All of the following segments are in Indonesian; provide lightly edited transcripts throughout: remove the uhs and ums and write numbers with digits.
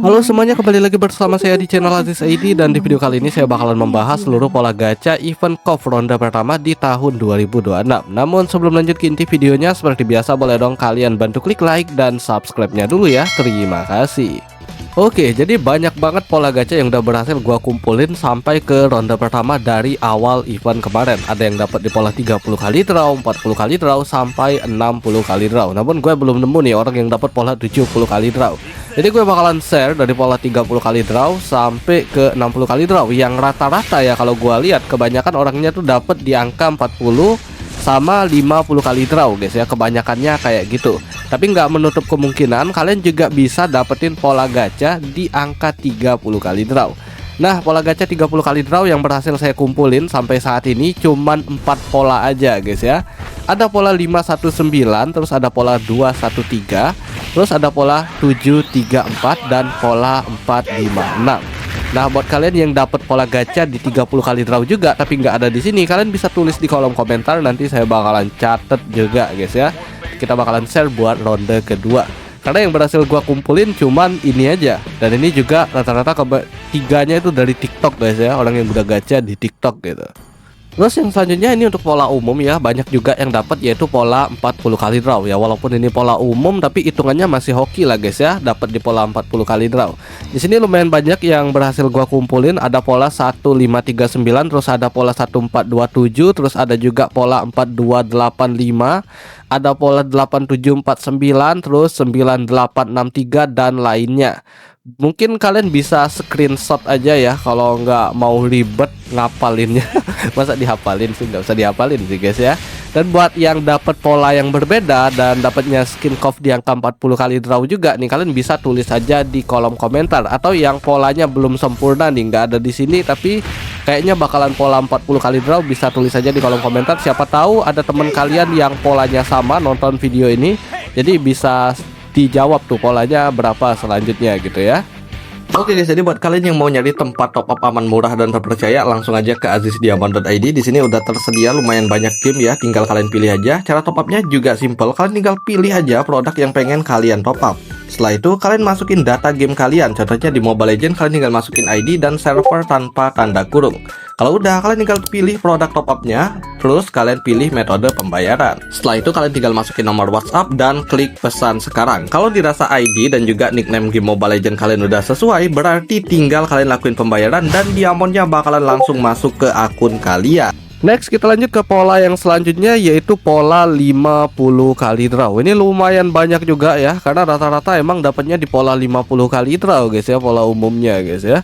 Halo semuanya, kembali lagi bersama saya di channel Aziz ID. Dan di video kali ini saya bakalan membahas seluruh pola gacha event CoV ronde pertama di tahun 2026. Namun sebelum lanjut ke inti videonya, seperti biasa boleh dong kalian bantu klik like dan subscribe-nya dulu ya. Terima kasih. Oke, jadi banyak banget pola gacha yang udah berhasil gua kumpulin sampai ke ronde pertama dari awal event kemarin. Ada yang dapat di pola 30 kali draw, 40 kali draw, sampai 60 kali draw. Namun gue belum nemu nih orang yang dapat pola 70 kali draw. Jadi gue bakalan share dari pola 30 kali draw sampai ke 60 kali draw. Yang rata-rata ya kalau gua lihat kebanyakan orangnya tuh dapat di angka 40 sama 50 kali draw guys ya, kebanyakannya kayak gitu. Tapi nggak menutup kemungkinan kalian juga bisa dapetin pola gacha di angka 30 kali draw. Nah, pola gacha 30 kali draw yang berhasil saya kumpulin sampai saat ini cuman 4 pola aja guys ya. Ada pola 519, terus ada pola 213, terus ada pola 734 dan pola 456. Nah, buat kalian yang dapat pola gacha di 30 kali draw juga tapi nggak ada di sini, kalian bisa tulis di kolom komentar, nanti saya bakalan catet juga guys ya. Kita bakalan share buat ronde kedua. Karena yang berhasil gua kumpulin cuman ini aja. Dan ini juga rata-rata ketiganya itu dari TikTok guys ya, orang yang udah gacha di TikTok gitu. Terus yang selanjutnya ini untuk pola umum ya, banyak juga yang dapat yaitu pola 40 kali draw ya. Walaupun ini pola umum tapi hitungannya masih hoki lah guys ya, dapat di pola 40 kali draw. Di sini lumayan banyak yang berhasil gua kumpulin, ada pola 1539, terus ada pola 1427, terus ada juga pola 4285, ada pola 8749, terus 9863 dan lainnya. Mungkin kalian bisa screenshot aja ya kalau nggak mau ribet ngapalinnya. Masa dihafalin sih, nggak usah dihafalin sih guys ya. Dan buat yang dapat pola yang berbeda dan dapatnya skin CoV di angka 40 kali draw juga nih, kalian bisa tulis aja di kolom komentar. Atau yang polanya belum sempurna nih, nggak ada di sini tapi kayaknya bakalan pola 40 kali draw, bisa tulis aja di kolom komentar. Siapa tahu ada teman kalian yang polanya sama nonton video ini, jadi bisa dijawab tuh polanya berapa selanjutnya gitu ya. Oke guys, jadi buat kalian yang mau nyari tempat top up aman, murah dan terpercaya, langsung aja ke azizdiamond.id. Di sini udah tersedia lumayan banyak game ya, tinggal kalian pilih aja. Cara top upnya juga simple, kalian tinggal pilih aja produk yang pengen kalian top up. Setelah itu kalian masukin data game kalian, contohnya di Mobile Legends kalian tinggal masukin ID dan server tanpa tanda kurung. Kalau udah, kalian tinggal pilih produk top upnya, terus kalian pilih metode pembayaran. Setelah itu kalian tinggal masukin nomor WhatsApp dan klik pesan sekarang. Kalau dirasa ID dan juga nickname game Mobile Legends kalian udah sesuai, berarti tinggal kalian lakuin pembayaran dan diamondnya bakalan langsung masuk ke akun kalian. Next kita lanjut ke pola yang selanjutnya yaitu pola 50 kali draw. Ini lumayan banyak juga ya, karena rata-rata emang dapatnya di pola 50 kali draw guys ya, pola umumnya guys ya.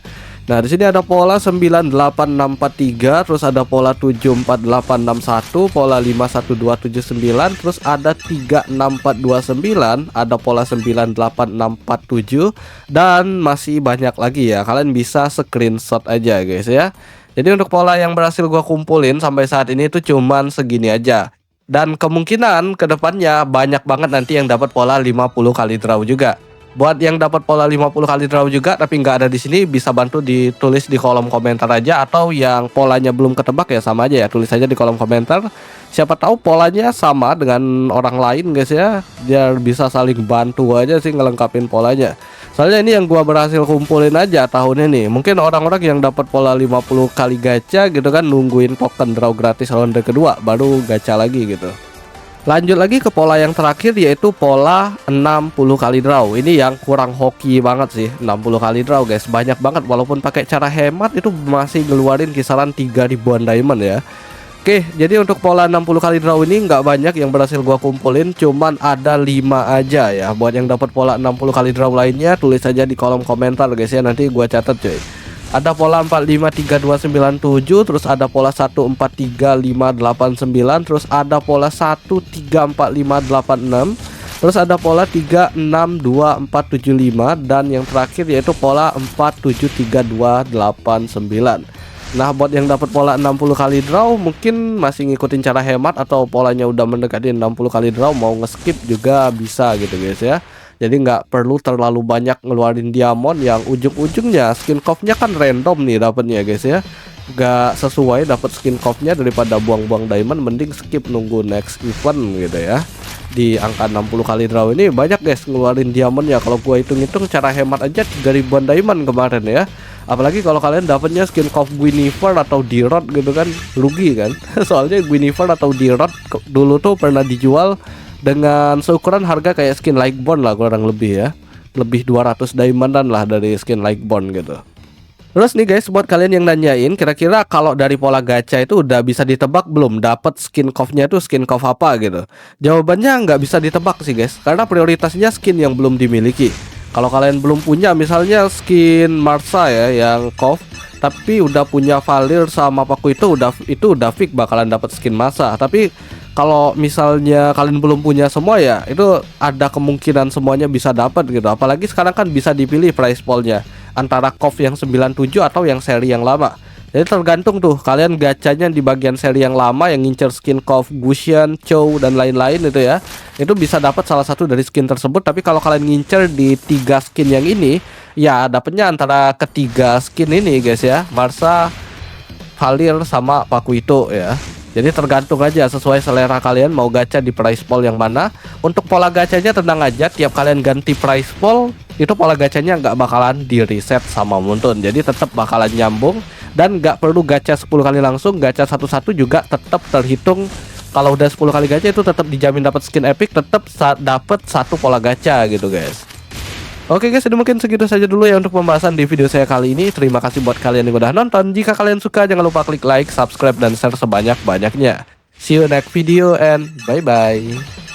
Nah, di sini ada pola 98643, terus ada pola 74861, pola 51279, terus ada 36429, ada pola 98647 dan masih banyak lagi ya. Kalian bisa screenshot aja guys ya. Jadi untuk pola yang berhasil gua kumpulin sampai saat ini itu cuman segini aja. Dan kemungkinan kedepannya banyak banget nanti yang dapat pola 50 kali draw juga. Buat yang dapat pola 50 kali draw juga tapi nggak ada di sini, bisa bantu ditulis di kolom komentar aja. Atau yang polanya belum ketebak ya sama aja ya, tulis aja di kolom komentar. Siapa tahu polanya sama dengan orang lain guys ya, biar bisa saling bantu aja sih ngelengkapin polanya. Soalnya ini yang gua berhasil kumpulin aja tahun ini. Mungkin orang-orang yang dapat pola 50 kali gacha gitu kan nungguin token draw gratis ronde kedua baru gacha lagi gitu. Lanjut lagi ke pola yang terakhir yaitu pola 60 kali draw. Ini yang kurang hoki banget sih, 60 kali draw guys. Banyak banget, walaupun pakai cara hemat itu masih ngeluarin kisaran 3 ribuan diamond ya. Oke, jadi untuk pola 60 kali draw ini nggak banyak yang berhasil gua kumpulin, cuman ada 5 aja ya. Buat yang dapat pola 60 kali draw lainnya tulis aja di kolom komentar guys ya, nanti gua catat cuy. Ada pola 453297, terus ada pola 143589, terus ada pola 134586, terus ada pola 362475 dan yang terakhir yaitu pola 473289. Nah, buat yang dapat pola 60 kali draw mungkin masih ngikutin cara hemat atau polanya udah mendekati 60 kali draw mau nge-skip juga bisa gitu guys ya. Jadi nggak perlu terlalu banyak ngeluarin diamond yang ujung-ujungnya skin coffee-nya kan random nih dapatnya guys ya. Nggak sesuai dapat skin coffee-nya, daripada buang-buang diamond mending skip nunggu next event gitu ya. Di angka 60 kali draw ini banyak guys ngeluarin diamondnya. Kalau gua hitung-hitung cara hemat aja 3 ribuan diamond kemarin ya. Apalagi kalau kalian dapatnya skin coffee Guinevere atau D-Rod gitu kan, rugi kan. Soalnya Guinevere atau D-Rod dulu tuh pernah dijual dengan seukuran harga kayak skin Lightborn lah kurang lebih ya. Lebih 200 diamondan lah dari skin Lightborn gitu. Terus nih guys, buat kalian yang nanyain kira-kira kalau dari pola gacha itu udah bisa ditebak belum dapat skin coffee-nya itu skin coffee apa gitu. Jawabannya nggak bisa ditebak sih guys, karena prioritasnya skin yang belum dimiliki. Kalau kalian belum punya misalnya skin Marsa ya yang coffee, tapi udah punya Valir sama Paku itu udah fix bakalan dapat skin masa. Tapi kalau misalnya kalian belum punya semua ya, itu ada kemungkinan semuanya bisa dapat gitu. Apalagi sekarang kan bisa dipilih price poolnya antara KOF yang 97 atau yang seri yang lama. Jadi tergantung tuh kalian gacanya di bagian seri yang lama yang ngincer skin KOF, Gusion, Chow dan lain-lain itu ya. Itu bisa dapat salah satu dari skin tersebut. Tapi kalau kalian ngincer di 3 skin yang ini, ya dapatnya antara ketiga skin ini guys ya. Marsa, Valir sama Pakuito ya. Jadi tergantung aja sesuai selera kalian mau gacha di price pool yang mana. Untuk pola gacanya tenang aja, tiap kalian ganti price pool itu pola gacanya nggak bakalan di reset sama Muntun. Jadi tetap bakalan nyambung dan nggak perlu gacha 10 kali langsung, gacha satu-satu juga tetap terhitung. Kalau udah 10 kali gacha itu tetap dijamin dapat skin epic, tetap dapat satu pola gacha gitu guys. Oke guys, jadi mungkin segitu saja dulu ya untuk pembahasan di video saya kali ini. Terima kasih buat kalian yang udah nonton. Jika kalian suka jangan lupa klik like, subscribe, dan share sebanyak-banyaknya. See you next video and bye-bye.